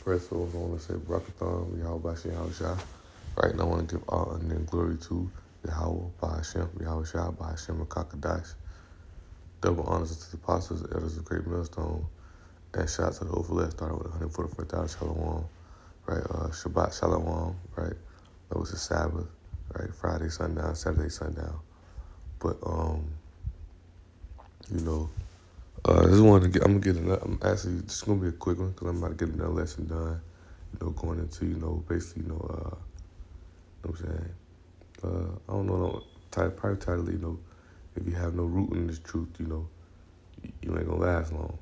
First of all, I want to say Barakathon, Yahweh Bashem, Yahweh Shah. Right now, I want to give all honor and glory to Yahweh Bashem, Yahweh Shah, Bashem, and Kakadash. Double honors to the apostles, the elders of Great Millstone, and shout out to the overlap, starting with 144,000 Shalom, right? Shabbat Shalom, right? That was the Sabbath, right? Friday sundown, Saturday sundown. But you know, I just wanted to get. I'm gonna get another. I'm actually just gonna be a quick one because I'm about to get another lesson done. You know, going into basically what I'm saying. I don't know. Probably title. If you have no root in this truth, you ain't gonna last long.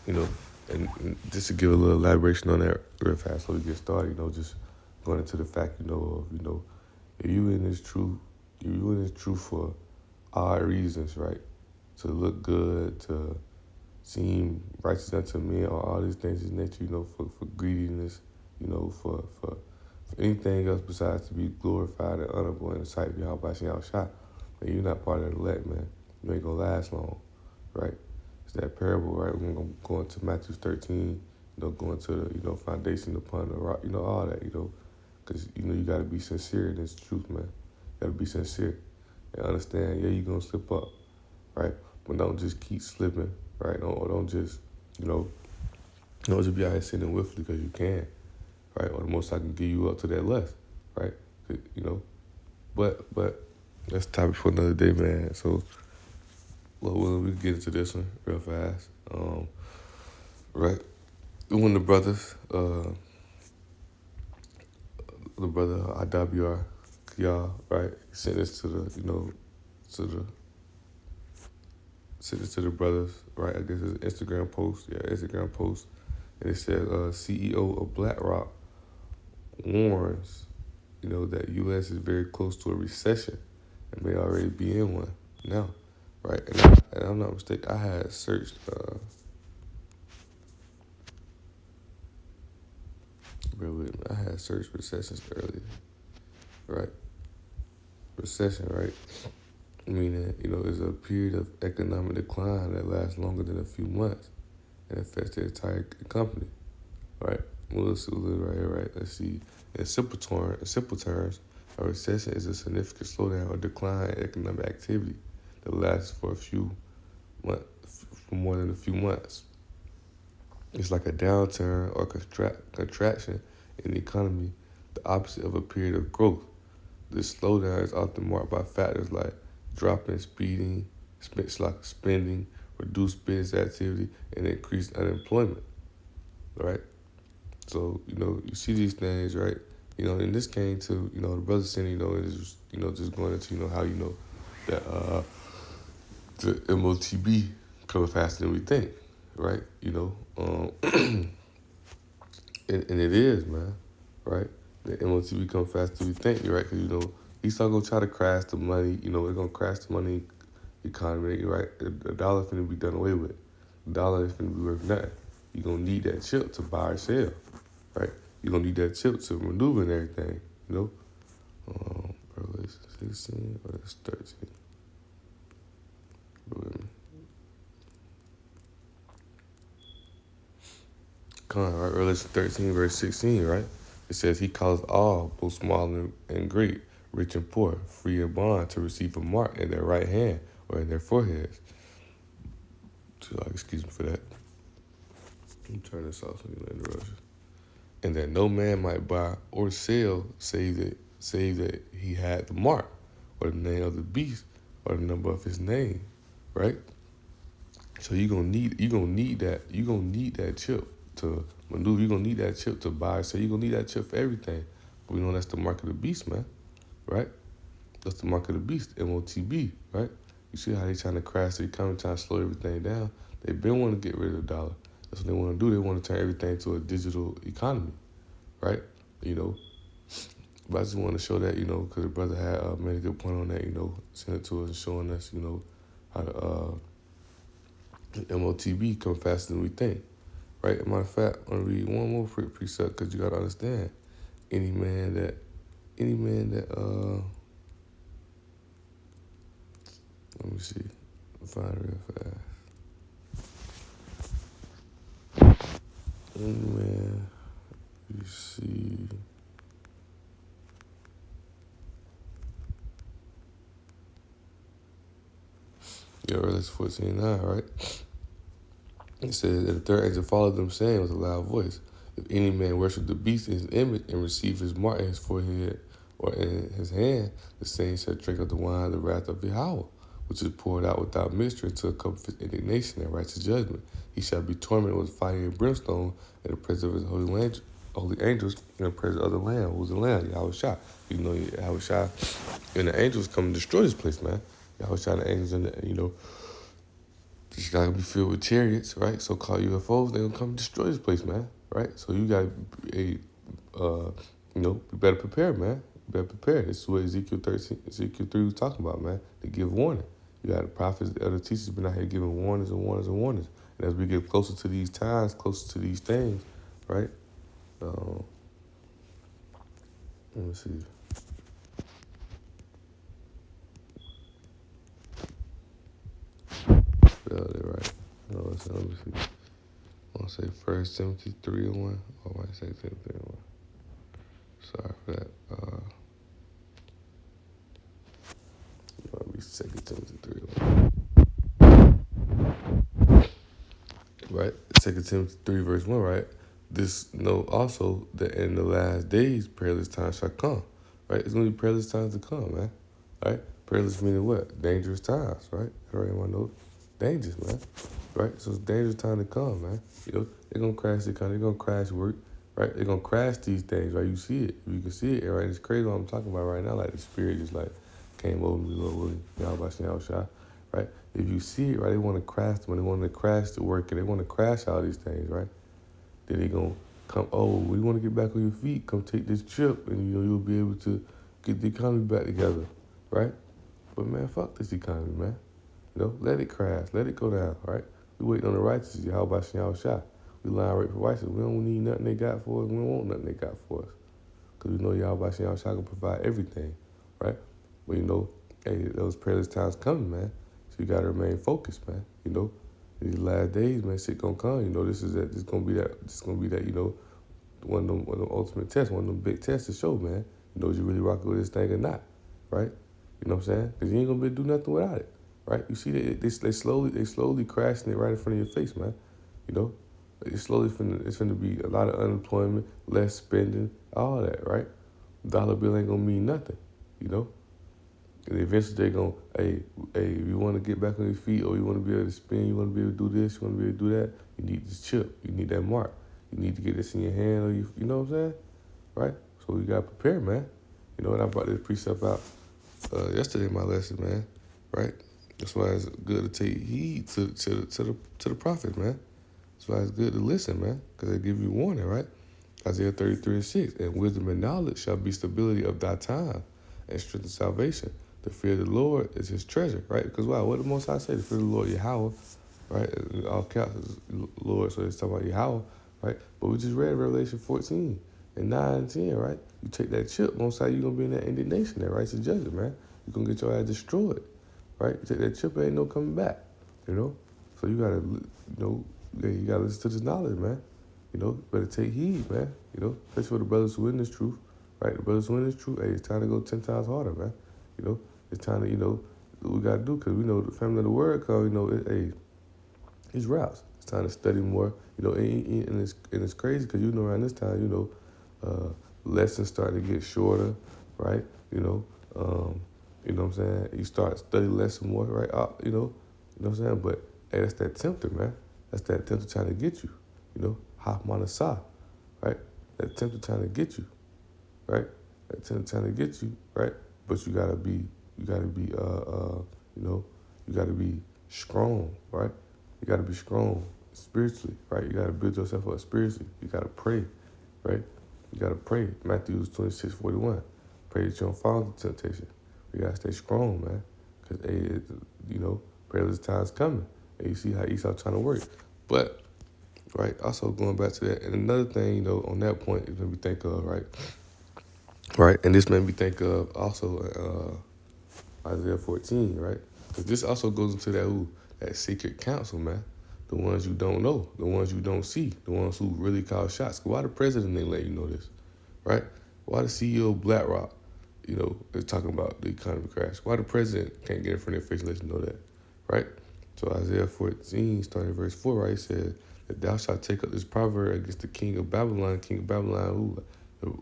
And, and just to give a little elaboration on that real fast, so we get started. Just going into the fact, if you in this truth, for odd reasons, right? To look good, to seem righteous unto men, or all these things is nature, for greediness, for anything else besides to be glorified and honorable in the sight of Yahweh Shem Shah. Man, you're not part of the elect, man. You ain't gonna last long, right? It's that parable, right? We're gonna go into Matthew 13, go into the, foundation upon the rock, all that, because, you gotta be sincere in this truth, man. You gotta be sincere and understand, yeah, you're gonna slip up, right? But don't just keep slipping, right? Don't just, don't just be out here sinning willfully because you can, right? Or the most I can give you up to that lust, right? But that's a topic for another day, man. So, well, we can get into this one real fast, right? When the brother IWR, y'all, right, sent this to the, sent it to the brothers, right? I guess it's an Instagram post, and it said, CEO of BlackRock warns, that U.S. is very close to a recession and may already be in one now, right? And I'm not mistaken, I had searched, bear with me, I had searched recessions earlier, right? Recession, right? Meaning, is a period of economic decline that lasts longer than a few months and affects the entire company, right? Well, let's see right here, right? Let's see. In simple terms, a recession is a significant slowdown or decline in economic activity that lasts for more than a few months. It's like a downturn or contraction in the economy, the opposite of a period of growth. This slowdown is often marked by factors like dropping spending, reduced business activity, and increased unemployment, right? So, you see these things, right? And this came to, the brother saying, is, just going into, how, that the MOTB coming faster than we think, right? And it is, man, right? The MOTB come faster than we think, right? Because, he's not going to try to crash the money, it's going to crash the money economy, right? The dollar finna be done away with. The dollar is finna be worth nothing. You're going to need that chip to buy or sell, right? You're going to need that chip to maneuver and everything, Perilous 16 or it's 13. Right? Revelation 13, verse 16, right? It says, he calls all, both small and great, rich and poor, free and bond, to receive a mark in their right hand or in their foreheads. So, excuse me for that. Let me turn this off so you don't interrupt. And that no man might buy or sell save that he had the mark or the name of the beast or the number of his name, right? So you're gonna need that chip to maneuver. You're gonna need that chip to buy. So you're gonna need that chip for everything. But we know that's the mark of the beast, man, right? That's the mark of the beast, MOTB, right? You see how they trying to crash the economy, trying to slow everything down. They've been wanting to get rid of the dollar. That's what they want to do. They want to turn everything to a digital economy, right? But I just want to show that, because the brother had made a good point on that, sent it to us and showing us, how the MOTB come faster than we think, right? Matter of fact, I'm going to read one more precept because you got to understand, any man that, let me see, find it real fast. Man, you see. Yeah, Revelation 14:9, right? It says, and the third angel followed them, saying with a loud voice, if any man worship the beast in his image and receive his mark in his forehead or in his hand, the same shall drink of the wine of the wrath of Yahweh, which is poured out without mixture into a cup of his indignation and righteous judgment. He shall be tormented with fire and brimstone in the presence of his holy angels, in the presence of the Lamb. Who's the Lamb? Yahweh Shah. You know, Yahweh Shah and the angels come and destroy this place, man. Yahweh Shah and the angels, and it's gotta be filled with chariots, right? So-called UFOs, they gonna come destroy this place, man, right? So you gotta, you better prepare, man. You better prepare. This is what Ezekiel 3 was talking about, man. To give warning. You got the prophets, the other teachers been out here giving warnings and warnings and warnings. And as we get closer to these times, closer to these things, right? Let me see. Spelled it right. No, let me see. I want to say 1 Timothy 3:1. Oh, I might say Timothy 3:1. Sorry for that. It might be 2 Timothy 3:1. Right? 2 Timothy 3:1, right? This know also that in the last days perilous times shall come. Right? It's gonna be perilous times to come, man. Right? Perilous meaning what? Dangerous times, right? I already want to know. Dangerous, man. Right? So it's dangerous time to come, man. They're gonna crash the economy, they're gonna crash work, right? They're gonna crash these things, right? You see it. You can see it, right? It's crazy what I'm talking about right now. Like the spirit just like came over me, Lord Willie, y'all about y'all shot, right? If you see it, right, they want to crash them, they want to crash the work, and they want to crash all these things, right? Then they gonna come, oh, we want to get back on your feet, come take this trip, and you'll be able to get the economy back together, right? But man, fuck this economy, man. Let it crash, let it go down, right? We waiting on the righteous, how about y'all shot? We line right for righteous. We don't need nothing they got for us. We don't want nothing they got for us. Because we know y'all about y'all shot can provide everything, right? But hey, those perilous times coming, man. So you gotta remain focused, man. These last days, man, shit gonna come. This gonna be that, one of them ultimate tests, one of them big tests to show, man. Is you really rocking with this thing or not, right? You know what I'm saying? Because you ain't gonna be able to do nothing without it, right? You see that they slowly crashing it right in front of your face, man. It's finna be a lot of unemployment, less spending, all that, right? Dollar bill ain't gonna mean nothing, you know. And eventually they gonna, hey, you want to get back on your feet, or you want to be able to spend, you want to be able to do this, you want to be able to do that. You need this chip, you need that mark, you need to get this in your hand, or you know what I'm saying, right? So you gotta prepare, man. And I brought this precept out yesterday in my lesson, man. Right? That's why it's good to take heed to the prophets, man. That's why it's good to listen, man, because they give you warning, right? Isaiah 33:6, and wisdom and knowledge shall be stability of thy time, and strength of salvation. The fear of the Lord is his treasure, right? Because why? What the Most High say? The fear of the Lord, Yahweh, right? In all caps is Lord, so it's talking about Yahweh, right? But we just read Revelation 14 and 9 and 10, right? You take that chip, Most High, you're going to be in that indignation, that righteous judgment, man. You're going to get your ass destroyed, right? You take that chip, there ain't no coming back, So you got to, you got to listen to this knowledge, man. Better take heed, man. Especially for the brothers who in this truth, right? The brothers who in this truth, hey, it's time to go 10 times harder, man. It's time to, do what we got to do, because we know the family of the word called, it's routes. It's time to study more, and it's crazy because, around this time, lessons start to get shorter, right? You know what I'm saying? You start studying lesson more, right? You know what I'm saying? But, hey, that's that tempter, man. That's that tempter trying to get you, Hachmanasah, right? That tempter trying to get you, right? That tempter trying to get you, right? But you gotta be, you gotta be strong, right? You gotta be strong spiritually, right? You gotta build yourself up spiritually. You gotta pray, right? You gotta pray. Matthew 26:41. Pray that you don't fall into temptation. You gotta stay strong, man. Because, hey, perilous times coming. And you see how Esau trying to work. But, right, also going back to that, and another thing, on that point, is made me think of, right? Right, and this made me think of also Isaiah 14, right? Because this also goes into that secret counsel, man. The ones you don't know, the ones you don't see, the ones who really call shots. Why the president ain't let you know this, right? Why the CEO of BlackRock, is talking about the economy crash? Why the president can't get in front of their face and let you know that, right? So Isaiah 14, starting verse 4, right, it says that thou shalt take up this proverb against the king of Babylon, who the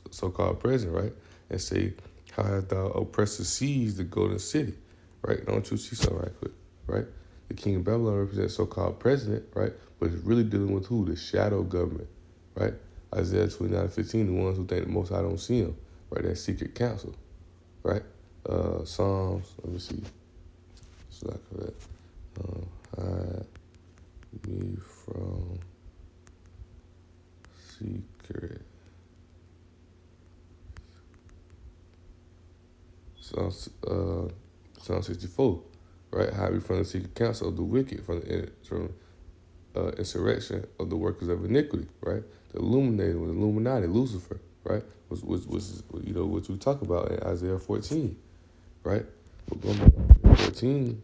so-called president, right, and say, how hast thou oppressor seized the golden city, right? Don't you see something right quick, right? The king of Babylon represents so-called president, right? But it's really dealing with who? The shadow government, right? Isaiah 29:15, the ones who think the Most High don't see them, right? That secret council, right? Psalms, let me see. It's like that. Hide me from secret. Psalm 64, right? Hide me from the secret counsel of the wicked, from insurrection of the workers of iniquity, right? The Illuminati, Lucifer, right? Was what we talk about in Isaiah 14, right? But going back to Isaiah 14,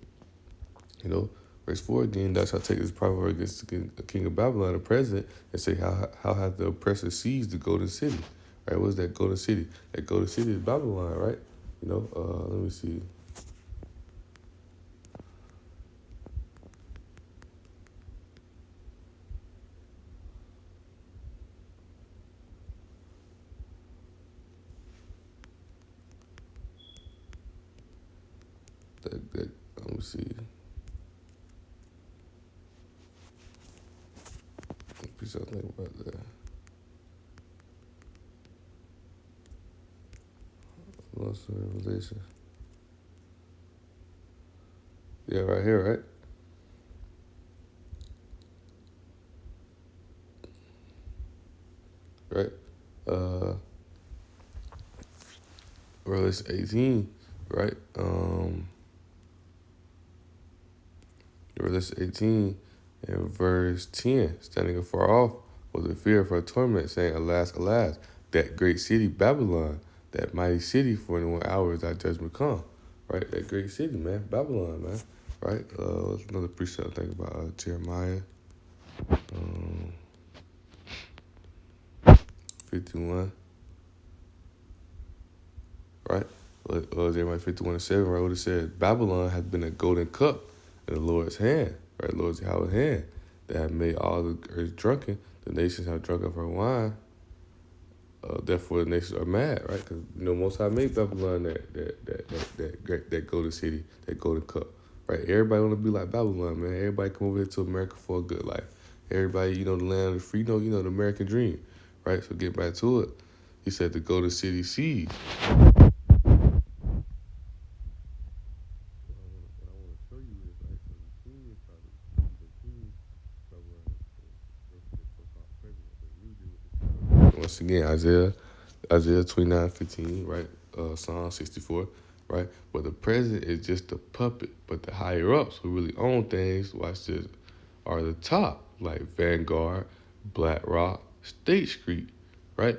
verse 4 again, thou shalt take this proverb against the king of Babylon, the president, and say, how hath the oppressor seized the golden city? Right? What is that golden city? That golden city is Babylon, right? Let me see. Let me see. Piece of thing about that. Lost in Revelation. Yeah, right here, right? Right. Revelation 18, right? Revelation 18 and verse 10, standing afar off was the fear of her torment, saying, Alas, alas, that great city Babylon, that mighty city, for in 1 hour is thy judgment come. Right? That great city, man. Babylon, man. Right? What's another precept I think about? Jeremiah 51, right? Jeremiah 51:7, right? What it says, Babylon has been a golden cup in the Lord's hand, right? Lord's Yahweh's hand, that have made all the earth drunken. The nations have drunk of her wine. Therefore, the nations are mad, right? Because Most High made Babylon that golden city, that golden cup, right? Everybody want to be like Babylon, man. Everybody come over here to America for a good life. Everybody, the land of the free, the American dream, right? So get back to it. He said the golden city seed. Once again, Isaiah 29:15, right? Psalm 64, right? But the president is just a puppet. But the higher ups who really own things, watch this, are the top, like Vanguard, BlackRock, State Street, right?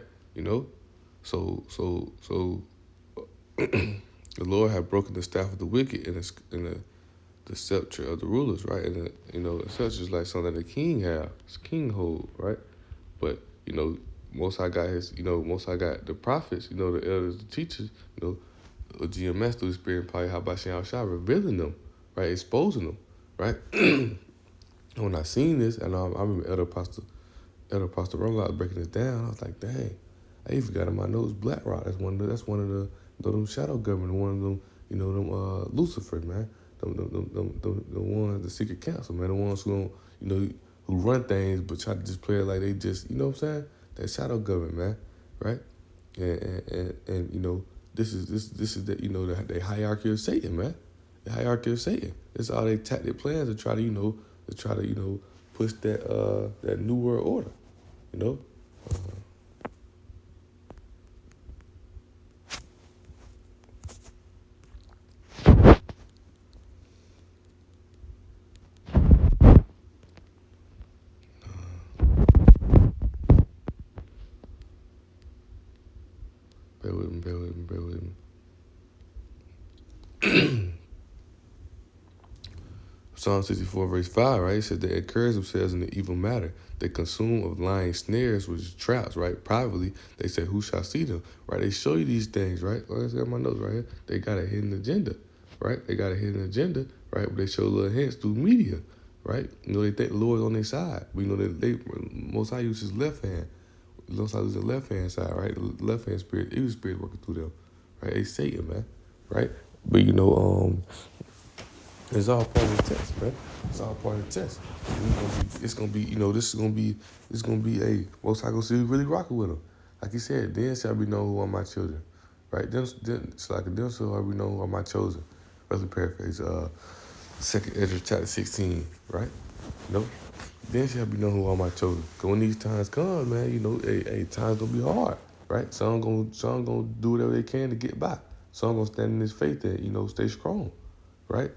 So the Lord had broken the staff of the wicked in the scepter of the rulers, right? And the scepter is like something that the king have, it's king hold, right? But Most High got Most High got the prophets, the elders, the teachers, a GMS through the Spirit, probably how about Shem Shah revealing them, right, exposing them, right. When I seen this, and I remember Elder Pastor Rumble, I was breaking it down. I was like, dang, I even got in my notes BlackRock. That's one of them shadow government, one of them, Lucifer, man. The ones, the secret council, man. The ones who don't, who run things but try to just play it like they just, you know what I'm saying? That shadow government, man, right? And this is the hierarchy of Satan, man. The hierarchy of Satan. That's all they tactic plans to try to push that new world order, you know. Bear with me, bear with me, bear with me. Psalm 64 verse 5, right? It says they encourage themselves in the evil matter. They consume of lying snares, which is traps, right? Privately, they say, who shall see them, right? They show you these things, right? Like I said, my notes right here. They got a hidden agenda, right? They got a hidden agenda, right? But they show little hints through media, right? You know, they think the Lord's on their side. We know that they Most High uses his left hand. Most High uses the left hand side, right? The left hand spirit, evil spirit working through them, right? It's Satan, man, right? But it's all part of the test, man. It's all part of the test. It's gonna be, this is gonna be a most I gonna see really rocking with them. Like he said, then shall we know who are my children, right? Then so like then shall we know who are my chosen. Let's paraphrase, Second Ezra chapter 16, right? Then shall we know who are my chosen. Cause when these times come, man, times gonna be hard, right? Some gonna do whatever they can to get by. Some gonna stand in this faith and stay strong, right?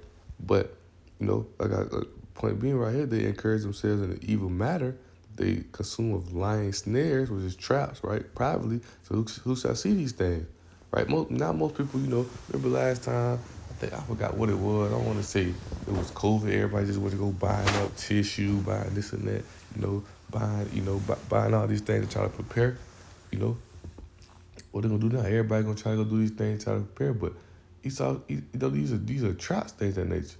But, I got a point being right here, they encourage themselves in an evil matter. They consume of lying snares, which is traps, right? Privately. So who shall see these things, right? Not most people, remember last time, I forgot what it was. I don't want to say it was COVID. Everybody just went to go buying up tissue, buying this and that, buying all these things to try to prepare, you know. What they gonna do now? Everybody gonna try to go do these things, try to prepare, but these are traps, things of that nature.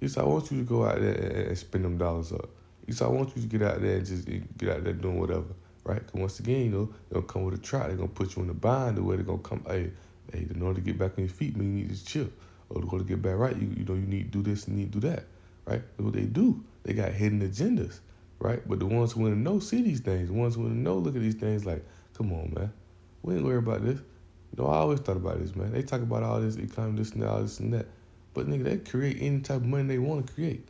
Esau wants you to go out there and spend them dollars up. Esau wants you to get out there and just get out there doing whatever, right? Because once again, they'll come with a trap. They're gonna put you in the bind the way they're gonna come. Hey, in order to get back on your feet, man, you need this chip. Or to get back right, you need to do this and need to do that, right? That's what they do. They got hidden agendas, right? But the ones who want to know see these things. The ones who want to know look at these things like, come on, man. We ain't worried about this. I always thought about this, man. They talk about all this economy, this and all this and that. But nigga, they create any type of money they want to create.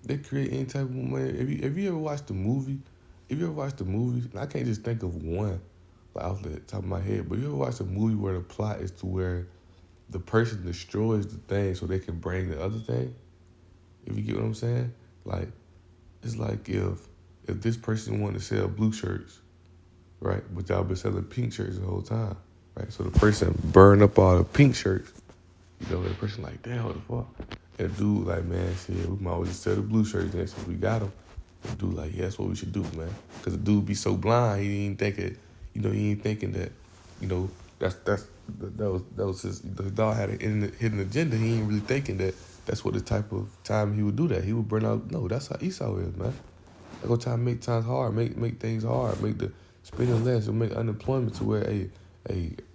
They create any type of money. If you ever watched the movie, and I can't just think of one like off the top of my head, but you ever watched a movie where the plot is to where the person destroys the thing so they can bring the other thing? If you get what I'm saying? Like, it's like if this person wanted to sell blue shirts, right? But y'all been selling pink shirts the whole time, right? So the person burned up all the pink shirts. The person like, damn, what the fuck? And the dude like, man, shit, we might as well just sell the blue shirts then since we got them. The dude like, yeah, that's what we should do, man. Because the dude be so blind, he ain't thinking, he ain't thinking that, that was his, the dog had a hidden agenda. He ain't really thinking that that's what the type of time he would do that. He would burn out. No, that's how Esau is, man. They gonna try to make times hard, make things hard, make the spending less, and make unemployment to where, hey,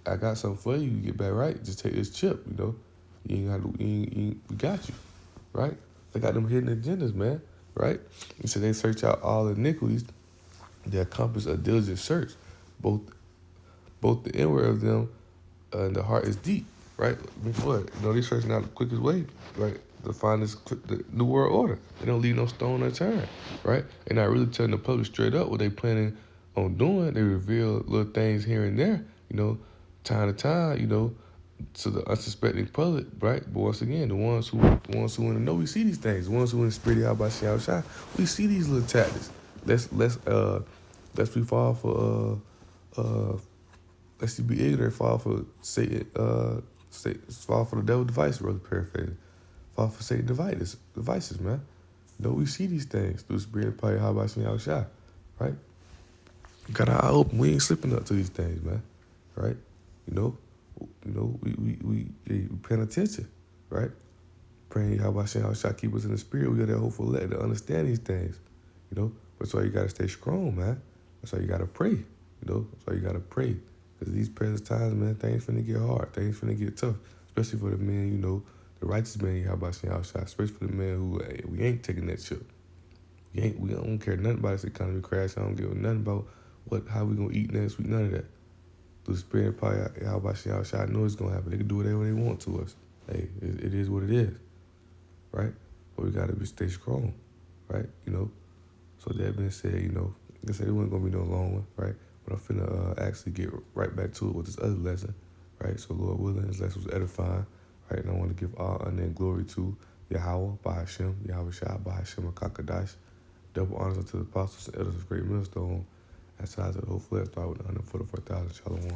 I got something for you. You get back right. Just take this chip, You ain't got to, we got you, right? They got them hidden agendas, man, right? And so they search out all iniquities. They accomplish a diligent search, both the inward of them and the heart is deep, right? Before they searching out the quickest way, right, to find the new world order. They don't leave no stone unturned, right? They're not really telling the public straight up what they planning on doing. They reveal little things here and there, time to time, to the unsuspecting public, right? But once again, the ones who want to know, we see these things. The ones who in the spirit out by shine, we see these little tactics. Let's be fall for let's be ignorant, fall for Satan, fall for the devil device, brother paraphrasing. Fall for Satan devices, man. We see these things through the spirit of power, how about shine, right? Got our eye open. We ain't slipping up to these things, man, right? We paying attention, right? Praying how about how shall keep us in the spirit. We got that hopeful let to understand these things, That's why you gotta stay strong, man. That's why you gotta pray, That's why you gotta pray. Because these present times, man, things finna get hard. Things finna get tough. Especially for the men, the righteous man, how about how shall, especially for the men who, hey, we ain't taking that chip. We don't care nothing about this economy crash. I don't give nothing about how we gonna eat next week, none of that. Through the spirit of power, how about I know it's gonna happen. They can do whatever they want to us. Hey, it is what it is, right? But we gotta stay strong, right? So that being said, like I said, it wasn't gonna be no long one, right? But I'm finna actually get right back to it with this other lesson, right? So Lord willing, this lesson was edifying, right? And I want to give all honor and glory to Yahweh, Bahashem, Yahweh Shah, Bahashem, Kakadash. Double honors unto the apostles and elders of Great Millstone. And size of the whole flesh, thought with 144,000 Shalom.